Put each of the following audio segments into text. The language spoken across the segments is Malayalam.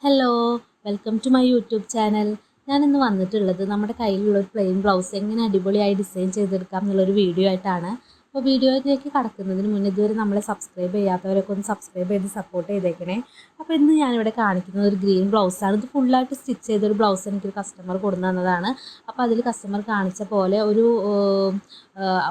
Hello, welcome to my YouTube channel. ഞാനിന്ന് വന്നിട്ടുള്ളത് നമ്മുടെ കയ്യിലുള്ളൊരു പ്ലെയിൻ ബ്ലൗസ് എങ്ങനെ അടിപൊളിയായി ഡിസൈൻ ചെയ്തെടുക്കാം എന്നുള്ളൊരു വീഡിയോ ആയിട്ടാണ്. അപ്പോൾ വീഡിയോയിലേക്ക് കടക്കുന്നതിന് മുന്നേ ഇതുവരെ നമ്മളെ സബ്സ്ക്രൈബ് ചെയ്യാത്തവരൊക്കെ ഒന്ന് സബ്സ്ക്രൈബ് ചെയ്ത് സപ്പോർട്ട് ചെയ്തേക്കണേ. അപ്പോൾ ഇന്ന് ഞാനിവിടെ കാണിക്കുന്നത് ഒരു ഗ്രീൻ ബ്ലൗസാണ്. ഇത് ഫുള്ളായിട്ട് സ്റ്റിച്ച് ചെയ്തൊരു ബ്ലൗസ് എനിക്കൊരു കസ്റ്റമർ കൊണ്ടു തന്നതാണ്. അപ്പോൾ അതിൽ കസ്റ്റമർ കാണിച്ച പോലെ ഒരു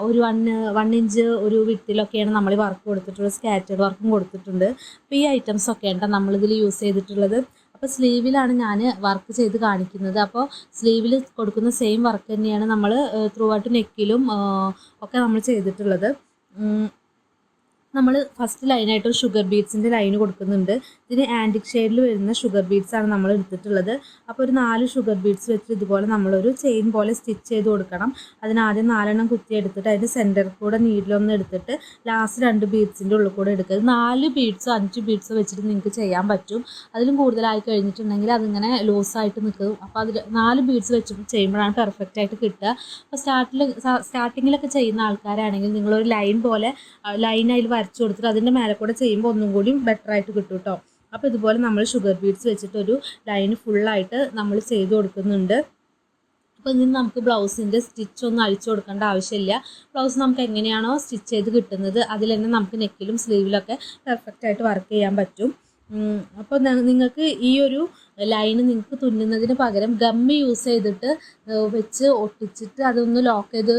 1 ഇഞ്ച് ഒരു വിട്ടിലൊക്കെയാണ് നമ്മൾ വർക്ക് കൊടുത്തിട്ടുള്ളത്. സ്കാറ്റേഡ് വർക്കും കൊടുത്തിട്ടുണ്ട്. അപ്പോൾ ഈ ഐറ്റംസൊക്കെയാണ് നമ്മളിതിൽ യൂസ് ചെയ്തിട്ടുള്ളത്. അപ്പോൾ സ്ലീവിലാണ് ഞാൻ വർക്ക് ചെയ്ത് കാണിക്കുന്നത്. അപ്പോൾ സ്ലീവിൽ കൊടുക്കുന്ന സെയിം വർക്ക് തന്നെയാണ് നമ്മൾ ത്രൂ ഔട്ട് നെക്കിലും ഒക്കെ നമ്മൾ ചെയ്തിട്ടുള്ളത്. നമ്മൾ ഫസ്റ്റ് ലൈനായിട്ട് ഒരു ഷുഗർ ബീഡ്സിൻ്റെ ലൈൻ കൊടുക്കുന്നുണ്ട്. ഇതിന് ആൻറ്റിക് ഷെയ്ഡിൽ വരുന്ന ഷുഗർ ബീഡ്സാണ് നമ്മൾ എടുത്തിട്ടുള്ളത്. അപ്പോൾ ഒരു 4 ഷുഗർ ബീഡ്സ് വെച്ച് ഇതുപോലെ നമ്മളൊരു ചെയിൻ പോലെ സ്റ്റിച്ച് ചെയ്ത് കൊടുക്കണം. അതിനാദ്യം 4 കുത്തി എടുത്തിട്ട് അതിൻ്റെ സെൻറ്ററിൽ കൂടെ നീഡിലൊന്ന് എടുത്തിട്ട് ലാസ്റ്റ് 2 ബീഡ്സിൻ്റെ ഉള്ളിൽ കൂടെ എടുക്കുക. 4 ബീഡ്സോ 5 ബീഡ്സോ വെച്ചിട്ട് നിങ്ങൾക്ക് ചെയ്യാൻ പറ്റും. അതിലും കൂടുതലായി കഴിഞ്ഞിട്ടുണ്ടെങ്കിൽ അതിങ്ങനെ ലൂസായിട്ട് നിൽക്കും. അപ്പോൾ അതിൽ 4 ബീഡ്സ് വെച്ച് ചെയ്യുമ്പോഴാണ് പെർഫെക്റ്റ് ആയിട്ട് കിട്ടുക. അപ്പോൾ സ്റ്റാർട്ടിങ്ങിലൊക്കെ ചെയ്യുന്ന ആൾക്കാരാണെങ്കിൽ നിങ്ങളൊരു ലൈൻ പോലെ അതിൽ വരച്ചു കൊടുത്തിട്ട് അതിൻ്റെ മേലെ കൂടെ ചെയ്യുമ്പോൾ ഒന്നും കൂടി ബെറ്റർ ആയിട്ട് കിട്ടും കേട്ടോ. അപ്പോൾ ഇതുപോലെ നമ്മൾ ഷുഗർ ബീഡ്സ് വെച്ചിട്ടൊരു ലൈൻ ഫുള്ളായിട്ട് നമ്മൾ ചെയ്ത് കൊടുക്കുന്നുണ്ട്. അപ്പോൾ ഇതിന് നമുക്ക് ബ്ലൗസിൻ്റെ സ്റ്റിച്ചൊന്നും അഴിച്ചു കൊടുക്കേണ്ട ആവശ്യമില്ല. ബ്ലൗസ് നമുക്ക് എങ്ങനെയാണോ സ്റ്റിച്ച് ചെയ്ത് കിട്ടുന്നത് അതിൽ തന്നെ നമുക്ക് നെക്കിലും സ്ലീവിലൊക്കെ പെർഫെക്റ്റായിട്ട് വർക്ക് ചെയ്യാൻ പറ്റും. അപ്പോൾ നിങ്ങൾക്ക് ഈ ഒരു ലൈന് നിങ്ങൾക്ക് തുന്നുന്നതിന് പകരം ഗമ്മ് യൂസ് ചെയ്തിട്ട് വെച്ച് ഒട്ടിച്ചിട്ട് അതൊന്ന് ലോക്ക് ചെയ്ത്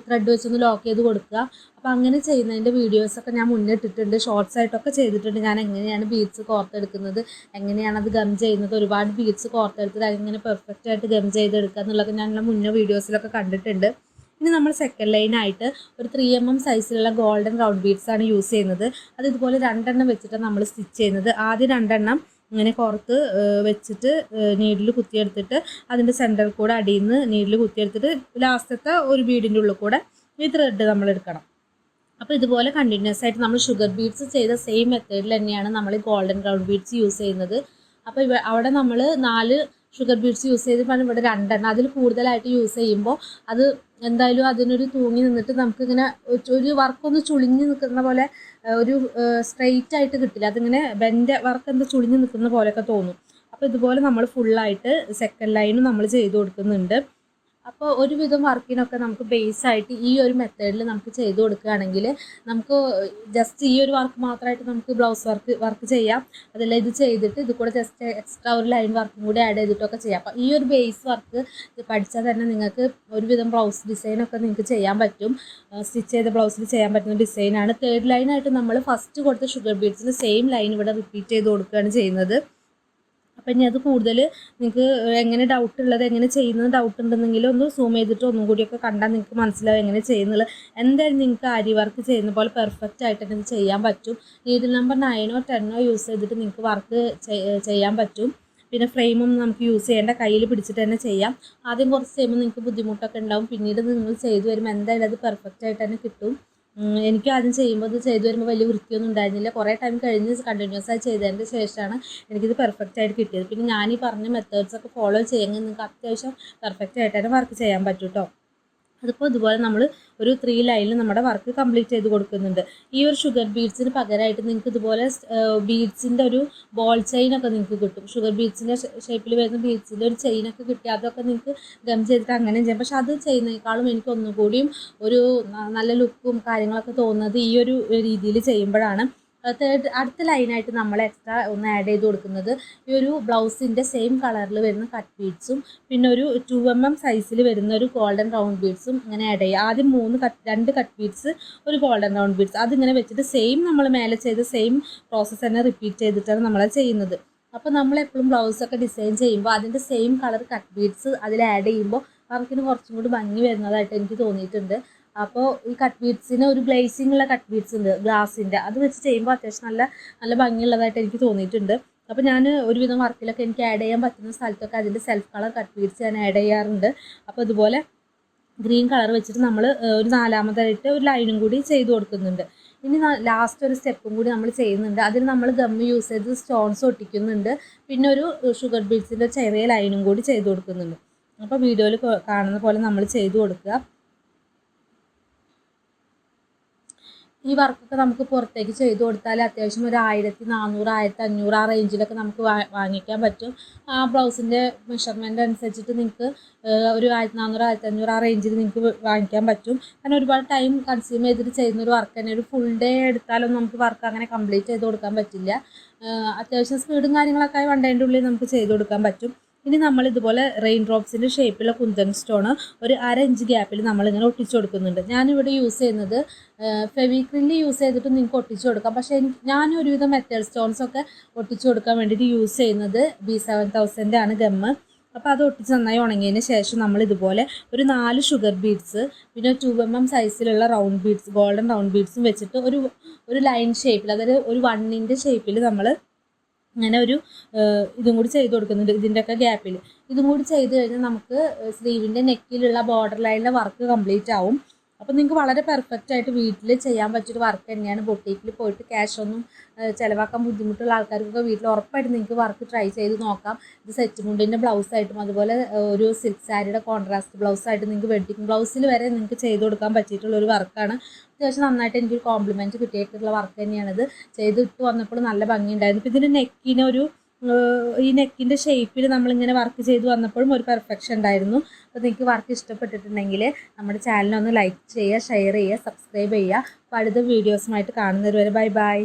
ത്രെഡ് വെച്ചൊന്ന് ലോക്ക് ചെയ്ത് കൊടുക്കുക. അപ്പോൾ അങ്ങനെ ചെയ്യുന്നതിൻ്റെ വീഡിയോസൊക്കെ ഞാൻ മുന്നേ ഇട്ടിട്ടുണ്ട്. ഷോർട്സ് ആയിട്ടൊക്കെ ചെയ്തിട്ടുണ്ട്. ഞാൻ എങ്ങനെയാണ് ബീഡ്സ് കോർത്തെടുക്കുന്നത്, എങ്ങനെയാണ് അത് ഗം ചെയ്യുന്നത്, ഒരുപാട് ബീഡ്സ് കോർത്തെടുത്തിട്ട് അതിങ്ങനെ പെർഫെക്റ്റ് ആയിട്ട് ഗം ചെയ്തെടുക്കുക എന്നുള്ളതൊക്കെ ഞാൻ മുന്നേ വീഡിയോസിലൊക്കെ കണ്ടിട്ടുണ്ട്. ഇനി നമ്മൾ സെക്കൻഡ് ലൈനായിട്ട് ഒരു 3mm സൈസിലുള്ള ഗോൾഡൻ റൗണ്ട് ബീഡ്സ് ആണ് യൂസ് ചെയ്യുന്നത്. അത് ഇതുപോലെ 2 വെച്ചിട്ടാണ് നമ്മൾ സ്റ്റിച്ച് ചെയ്യുന്നത്. ആദ്യം 2 ഇങ്ങനെ പുറത്ത് വെച്ചിട്ട് നീഡിൽ കുത്തിയെടുത്തിട്ട് അതിൻ്റെ സെൻറ്ററിൽ കൂടെ അടിയിൽ നിന്ന് നീഡിൽ കുത്തിയെടുത്തിട്ട് ലാസ്റ്റത്തെ ഒരു ബീഡിൻ്റെ ഉള്ളിൽ കൂടെ ഈ ത്രെഡ് നമ്മൾ എടുക്കണം. അപ്പോൾ ഇതുപോലെ കണ്ടിന്യൂസ് ആയിട്ട് നമ്മൾ ഷുഗർ ബീഡ്സ് ചെയ്ത സെയിം മെത്തേഡിൽ തന്നെയാണ് നമ്മൾ ഈ ഗോൾഡൻ റൗണ്ട് ബീഡ്സ് യൂസ് ചെയ്യുന്നത്. അപ്പോൾ അവിടെ നമ്മൾ 4 ഷുഗർ ബീഡ്സ് യൂസ് ചെയ്തിട്ടാണ് ഇവിടെ 2. അതിൽ കൂടുതലായിട്ട് യൂസ് ചെയ്യുമ്പോൾ അത് എന്തായാലും അതിനൊരു തൂങ്ങി നിന്നിട്ട് നമുക്കിങ്ങനെ ഒരു വർക്കൊന്ന് ചുളിഞ്ഞ് നിൽക്കുന്ന പോലെ ഒരു സ്ട്രെയിറ്റ് ആയിട്ട് കിട്ടില്ല. അതിങ്ങനെ ബെൻഡ് വർക്ക് എന്താ ചുളിഞ്ഞ് നിൽക്കുന്ന പോലെയൊക്കെ തോന്നും. അപ്പോൾ ഇതുപോലെ നമ്മൾ ഫുള്ളായിട്ട് സെക്കൻഡ് ലൈനും നമ്മൾ ചെയ്ത് കൊടുക്കുന്നുണ്ട്. അപ്പോൾ ഒരുവിധം വർക്കിനൊക്കെ നമുക്ക് ബേസായിട്ട് ഈ ഒരു മെത്തേഡിൽ നമുക്ക് ചെയ്ത് കൊടുക്കുകയാണെങ്കിൽ നമുക്ക് ജസ്റ്റ് ഈ ഒരു വർക്ക് മാത്രമായിട്ട് നമുക്ക് ബ്ലൗസ് വർക്ക് ചെയ്യാം. അതല്ല ഇത് ചെയ്തിട്ട് ഇത് കൂടെ ജസ്റ്റ് എക്സ്ട്രാ ഒരു ലൈൻ വർക്കും കൂടി ആഡ് ചെയ്തിട്ടൊക്കെ ചെയ്യാം. അപ്പോൾ ഈ ഒരു ബേസ് വർക്ക് പഠിച്ചാൽ തന്നെ നിങ്ങൾക്ക് ഒരുവിധം ബ്ലൗസ് ഡിസൈനൊക്കെ നിങ്ങൾക്ക് ചെയ്യാൻ പറ്റും. സ്റ്റിച്ച് ചെയ്ത ബ്ലൗസിൽ ചെയ്യാൻ പറ്റുന്ന ഡിസൈനാണ്. തേർഡ് ലൈനായിട്ട് നമ്മൾ ഫസ്റ്റ് കൊടുത്ത ഷുഗർ ബീഡ്സിന് സെയിം ലൈൻ ഇവിടെ റിപ്പീറ്റ് ചെയ്ത് കൊടുക്കുകയാണ് ചെയ്യുന്നത്. അപ്പം ഇനി അത് കൂടുതൽ നിങ്ങൾക്ക് എങ്ങനെ ഡൗട്ട് ഉള്ളത്, എങ്ങനെ ചെയ്യുന്നത് ഡൗട്ട് ഉണ്ടെന്നെങ്കിൽ ഒന്ന് സൂം ചെയ്തിട്ട് ഒന്നും കൂടിയൊക്കെ കണ്ടാൽ നിങ്ങൾക്ക് മനസ്സിലാവും എങ്ങനെ ചെയ്യുന്നത്. എന്തായാലും നിങ്ങൾക്ക് ആരി വർക്ക് ചെയ്യുന്ന പോലെ പെർഫെക്റ്റ് ആയിട്ട് തന്നെ ചെയ്യാൻ പറ്റും. നീഡിൽ നമ്പർ 9 or 10 യൂസ് ചെയ്തിട്ട് നിങ്ങൾക്ക് വർക്ക് ചെയ്യാൻ പറ്റും. പിന്നെ ഫ്രെയിമൊന്നും നമുക്ക് യൂസ് ചെയ്യേണ്ട, കയ്യിൽ പിടിച്ചിട്ട് തന്നെ ചെയ്യാം. ആദ്യം കുറച്ച് ചെയ്യുമ്പോൾ നിങ്ങൾക്ക് ബുദ്ധിമുട്ടൊക്കെ ഉണ്ടാവും. പിന്നീട് നിങ്ങൾ ചെയ്ത് വരുമ്പോൾ എന്തായാലും അത് പെർഫെക്റ്റ് ആയിട്ട് തന്നെ കിട്ടും. എനിക്ക് ആദ്യം ചെയ്യുമ്പോൾ ഇത് ചെയ്ത് വരുമ്പോൾ വലിയ വൃത്തിയൊന്നും ഉണ്ടായിരുന്നില്ല. കുറേ ടൈം കഴിഞ്ഞ് കണ്ടിന്യൂസ് ആയി ചെയ്തതിൻ്റെ ശേഷമാണ് എനിക്കിത് പെർഫെക്റ്റ് ആയിട്ട് കിട്ടിയത്. പിന്നെ ഞാൻ ഈ പറഞ്ഞ മെത്തേഡ്സൊക്കെ ഫോളോ ചെയ്യുമെങ്കിൽ നിങ്ങൾക്ക് അത്യാവശ്യം പെർഫെക്റ്റ് ആയിട്ട് തന്നെ വർക്ക് ചെയ്യാൻ പറ്റും കേട്ടോ. അതിപ്പോൾ ഇതുപോലെ നമ്മൾ ഒരു 3 ലൈനിൽ നമ്മുടെ വർക്ക് കംപ്ലീറ്റ് ചെയ്ത് കൊടുക്കുന്നുണ്ട്. ഈ ഒരു ഷുഗർ ബീഡ്സിന് പകരമായിട്ട് നിങ്ങൾക്ക് ഇതുപോലെ ബീഡ്സിൻ്റെ ഒരു ബോൾ ചെയിനൊക്കെ നിങ്ങൾക്ക് കിട്ടും. ഷുഗർ ബീഡ്സിൻ്റെ ഷേപ്പിൽ വരുന്ന ബീഡ്സിൻ്റെ ഒരു ചെയിനൊക്കെ കിട്ടി അതൊക്കെ നിങ്ങൾക്ക് ഗം ചെയ്തിട്ട് അങ്ങനെ ചെയ്യാം. പക്ഷെ അത് ചെയ്യുന്നതിനേക്കാളും എനിക്ക് ഒന്നുകൂടിയും ഒരു നല്ല ലുക്കും കാര്യങ്ങളൊക്കെ തോന്നുന്നത് ഈ ഒരു രീതിയിൽ ചെയ്യുമ്പോഴാണ്. അടുത്ത ലൈനായിട്ട് നമ്മൾ എക്സ്ട്രാ ഒന്ന് ആഡ് ചെയ്ത് കൊടുക്കുന്നത് ഈ ഒരു ബ്ലൗസിൻ്റെ സെയിം കളറിൽ വരുന്ന കട്ട് ബീഡ്സും പിന്നെ ഒരു 2mm സൈസിൽ വരുന്ന ഒരു ഗോൾഡൻ റൗണ്ട് ബീഡ്സും ഇങ്ങനെ ആഡ് ചെയ്യുക. ആദ്യം 2 കട്ട് ബീഡ്സ്, ഒരു ഗോൾഡൻ റൗണ്ട് ബീഡ്സ് അതിങ്ങനെ വെച്ചിട്ട് സെയിം നമ്മൾ മേലെ ചെയ്ത സെയിം പ്രോസസ്സ് തന്നെ റിപ്പീറ്റ് ചെയ്തിട്ടാണ് നമ്മളത് ചെയ്യുന്നത്. അപ്പോൾ നമ്മളെപ്പോഴും ബ്ലൗസൊക്കെ ഡിസൈൻ ചെയ്യുമ്പോൾ അതിൻ്റെ സെയിം കളർ കട്ട് ബീഡ്സ് അതിൽ ആഡ് ചെയ്യുമ്പോൾ വർക്കിന് കുറച്ചും കൂടി ഭംഗി വരുന്നതായിട്ട് എനിക്ക് തോന്നിയിട്ടുണ്ട്. അപ്പോൾ ഈ കട്ട് ബീഡ്സിന് ഒരു ഗ്ലേസിംഗ് ഉള്ള കട്ട് ബീഡ്സ് ഉണ്ട് ഗ്ലാസിൻ്റെ, അത് വെച്ച് ചെയ്യുമ്പോൾ അത്യാവശ്യം നല്ല ഭംഗിയുള്ളതായിട്ട് എനിക്ക് തോന്നിയിട്ടുണ്ട്. അപ്പോൾ ഞാൻ ഒരുവിധം വർക്കിലൊക്കെ എനിക്ക് ആഡ് ചെയ്യാൻ പറ്റുന്ന സ്ഥലത്തൊക്കെ അതിൻ്റെ സെൽഫ് കളർ കട്ട് ബീഡ്സ് ഞാൻ ആഡ് ചെയ്യാറുണ്ട്. അപ്പോൾ ഇതുപോലെ ഗ്രീൻ കളർ വെച്ചിട്ട് നമ്മൾ ഒരു 4മതായിട്ട് ഒരു ലൈനും കൂടി ചെയ്ത് കൊടുക്കുന്നുണ്ട്. ഇനി ലാസ്റ്റ് ഒരു സ്റ്റെപ്പും കൂടി നമ്മൾ ചെയ്യുന്നുണ്ട്. അതിൽ നമ്മൾ ഗമ്മ് യൂസ് ചെയ്ത് സ്റ്റോൺസ് ഒട്ടിക്കുന്നുണ്ട്. പിന്നെ ഒരു ഷുഗർ ബീഡ്സിൻ്റെ ചെറിയ ലൈനും കൂടി ചെയ്ത് കൊടുക്കുന്നുണ്ട്. അപ്പോൾ വീഡിയോയിൽ കാണുന്ന പോലെ നമ്മൾ ചെയ്ത് കൊടുക്കുക. ഈ വർക്കൊക്കെ നമുക്ക് പുറത്തേക്ക് ചെയ്ത് കൊടുത്താൽ അത്യാവശ്യം ഒരു 1400 1500 ആ റേഞ്ചിലൊക്കെ നമുക്ക് വാങ്ങിക്കാൻ പറ്റും. ആ ബ്ലൗസിൻ്റെ മെഷർമെൻ്റ് അനുസരിച്ചിട്ട് നിങ്ങൾക്ക് ഒരു 1400 1500 ആ റേഞ്ചിൽ നിങ്ങൾക്ക് വാങ്ങിക്കാൻ പറ്റും. കാരണം ഒരുപാട് ടൈം കൺസ്യൂം ചെയ്തിട്ട് ചെയ്യുന്നൊരു വർക്ക് തന്നെ. ഒരു ഫുൾ ഡേ എടുത്താലൊന്നും നമുക്ക് വർക്ക് അങ്ങനെ കംപ്ലീറ്റ് ചെയ്ത് കൊടുക്കാൻ പറ്റില്ല. അത്യാവശ്യം സ്പീഡും കാര്യങ്ങളൊക്കെ ആയി 1 ഡേൻ്റെ ഉള്ളിൽ നമുക്ക് ചെയ്ത് കൊടുക്കാൻ പറ്റും. ഇനി നമ്മൾ ഇതുപോലെ റെയിൻ ഡ്രോപ്സിൻ്റെ ഷേപ്പിലുള്ള കുന്തൻ സ്റ്റോണ് ഒരു 1/2 ഇഞ്ച് ഗ്യാപ്പിൽ നമ്മളിങ്ങനെ ഒട്ടിച്ചു കൊടുക്കുന്നുണ്ട്. ഞാനിവിടെ യൂസ് ചെയ്യുന്നത് ഫെവിക്രില്ല് യൂസ് ചെയ്തിട്ട് നിങ്ങൾക്ക് ഒട്ടിച്ചു കൊടുക്കാം. പക്ഷേ ഞാൻ ഒരുവിധം മെറ്റൽ സ്റ്റോൺസൊക്കെ ഒട്ടിച്ചു കൊടുക്കാൻ വേണ്ടിയിട്ട് യൂസ് ചെയ്യുന്നത് B7000 ആണ് ഗമ്മ്. അപ്പോൾ അത് ഒട്ടിച്ച് നന്നായി ഉണങ്ങിയതിന് ശേഷം നമ്മൾ ഇതുപോലെ ഒരു 4 ഷുഗർ ബീഡ്സ് പിന്നെ 2mm സൈസിലുള്ള റൗണ്ട് ബീഡ്സ് ഗോൾഡൻ റൗണ്ട് ബീഡ്സും വെച്ചിട്ട് ഒരു ലൈൻ ഷേപ്പിൽ, അതായത് ഒരു 1 ഷേപ്പിൽ നമ്മൾ അങ്ങനെ ഒരു ഇതും കൂടി ചെയ്ത് കൊടുക്കുന്നുണ്ട്. ഇതിൻ്റെയൊക്കെ ഗ്യാപ്പിൽ ഇതും കൂടി ചെയ്ത് കഴിഞ്ഞാൽ നമുക്ക് സ്ലീവിൻ്റെ നെക്കിലുള്ള ബോർഡർ ലൈനിലെ വർക്ക് കംപ്ലീറ്റ് ആവും. അപ്പോൾ നിങ്ങൾക്ക് വളരെ പെർഫെക്റ്റ് ആയിട്ട് വീട്ടിൽ ചെയ്യാൻ പറ്റിയൊരു വർക്ക് തന്നെയാണ്. ബൊട്ടീക്കിൽ പോയിട്ട് ക്യാഷൊന്നും ചിലവാക്കാൻ ബുദ്ധിമുട്ടുള്ള ആൾക്കാർക്കൊക്കെ വീട്ടിൽ ഉറപ്പായിട്ട് നിങ്ങൾക്ക് വർക്ക് ട്രൈ ചെയ്ത് നോക്കാം. ഇത് സെറ്റ് മുണ്ടിൻ്റെ ബ്ലൗസായിട്ടും അതുപോലെ ഒരു സിൽക്ക് സാരിയുടെ കോൺട്രാസ്റ്റ് ബ്ലൗസായിട്ട് നിങ്ങൾക്ക് വെഡ്ഡിങ് ബ്ലൗസിൽ വരെ നിങ്ങൾക്ക് ചെയ്ത് കൊടുക്കാൻ പറ്റിയിട്ടുള്ളൊരു വർക്കാണ്. അത്യാവശ്യം നന്നായിട്ട് എനിക്കൊരു കോംപ്ലിമെൻറ്റ് കിട്ടിയിട്ടുള്ള വർക്ക് തന്നെയാണിത്. ചെയ്തിട്ട് വന്നപ്പോൾ നല്ല ഭംഗിയുണ്ടായിരുന്നു. ഇപ്പോൾ ഇതിൻ്റെ നെക്കിനൊരു ഈ നെക്കിൻ്റെ ഷേപ്പിൽ നമ്മളിങ്ങനെ വർക്ക് ചെയ്ത് വന്നപ്പോഴും ഒരു പെർഫെക്ഷൻ ഉണ്ടായിരുന്നു. അപ്പോൾ നിങ്ങൾക്ക് വർക്ക് ഇഷ്ടപ്പെട്ടിട്ടുണ്ടെങ്കിൽ നമ്മുടെ ചാനലൊന്ന് ലൈക്ക് ചെയ്യുക, ഷെയർ ചെയ്യുക, സബ്സ്ക്രൈബ് ചെയ്യുക. അപ്പോൾ അടുത്ത വീഡിയോസുമായിട്ട് കാണുന്നവരെ ബൈ ബൈ.